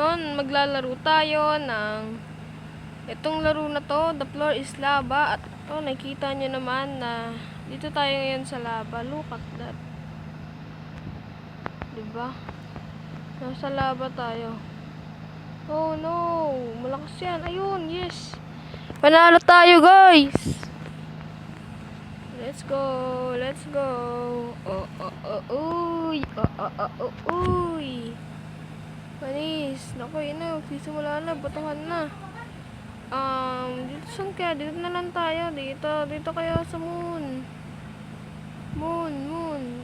ngayon maglalaro tayo ng itong laro na to, The Floor is Lava. At ito, nakita nyo naman na dito tayo ngayon sa lava. Look at that. Diba? Nasa lava tayo. Oh no, malakas yan. Ayun, yes. Panalo tayo, guys. Let's go, let's go. Uy. Uy. Panis. Naku, yun na. Simula na, batuhan na. Dito saan kaya? Dito na lang tayo. Dito kayo sa moon. Moon.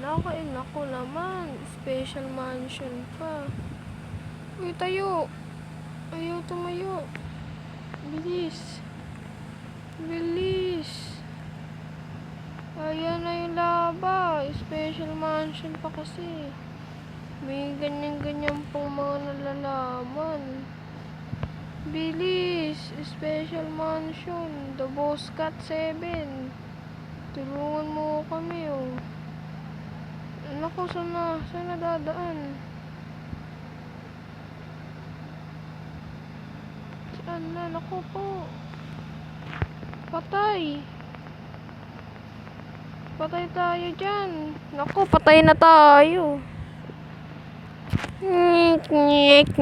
Naku naman. Special mansion pa. Uy, tayo. Ayaw tumayo. Bilis. Ayan na yung laba. Special mansion pa kasi. May ganyan-ganyan pong mga nalalaman. Bilis. Special mansion. The Boss Cat 7. Tulungan mo kami, oh. Naku, saan dadaan? Saan na? Naku po. Patay tayo dyan. Naku, patay na tayo. Nyek.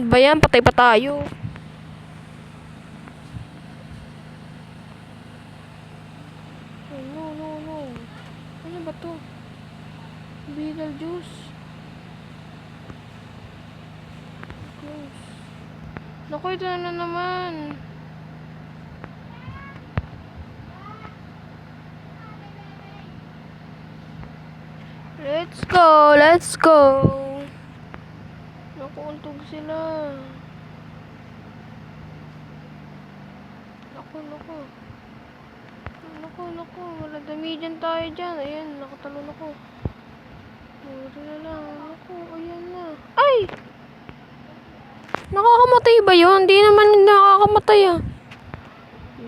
Ba yan? Patay pa tayo. No. Ano ba to? Beetlejuice. Close. Naku, ito na naman. Let's go. Naku, untog sila. Naku. Wala damigan tayo dyan. Ayan, nakatalon ako. Puro na lang. Naku, ayan na. Ay! Nakakamatay ba yun? Hindi naman nakakamatay, ah.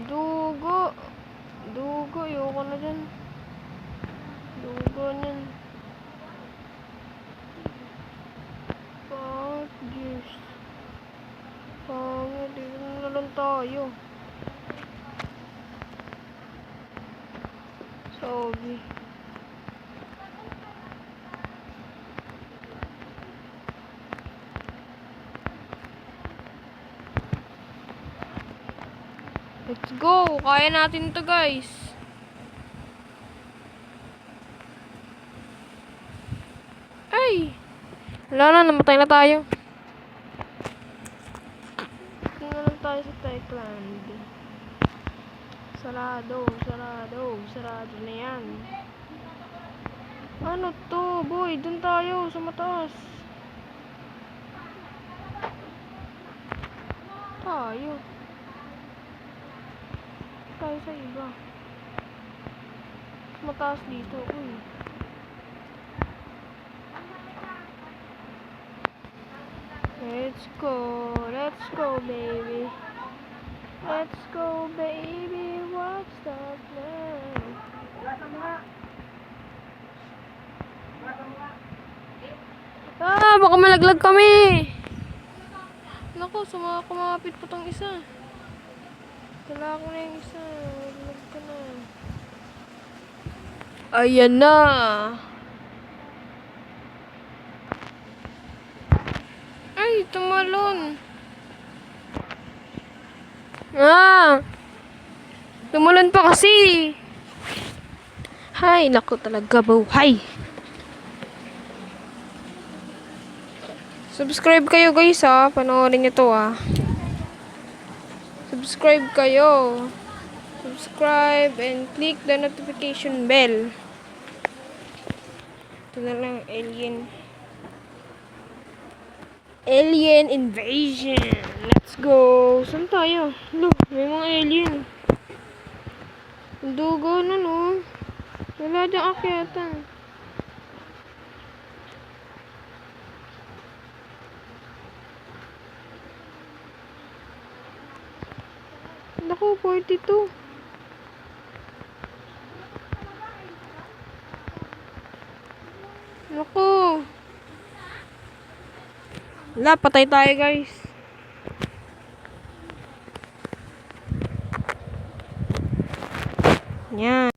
Dugo. Ayoko na dyan. Dugo niyan. Diyos. Dito na lang tayo. Sorry. Let's go! Kaya natin to, guys. Ay! Wala na, namatay na tayo. Tingnan na lang tayo sa Techland. Sarado na yan. Ano to, boy? Dun tayo, sa mataas. Tayo sa iba. Mataas dito, uy. Let's go, baby. What's up now? Baka malaglag kami. Naku, kumapit pa tong isa. Tala ko na yung isa. Malaglag ka na. Ayan na. Ay, tumalon. Tumalon pa kasi. Hay, naku talaga, buhay. Subscribe kayo, guys, ha. Panoorin nyo to, ha. Subscribe kayo. Subscribe and click the notification bell. Ito na lang, Alien invasion. Let's go. Saan tayo? Look, may mga alien. Dugo na, no? Wala dyan akyatan. Naku, 42. Naku. Wala, patay tayo guys. Yan.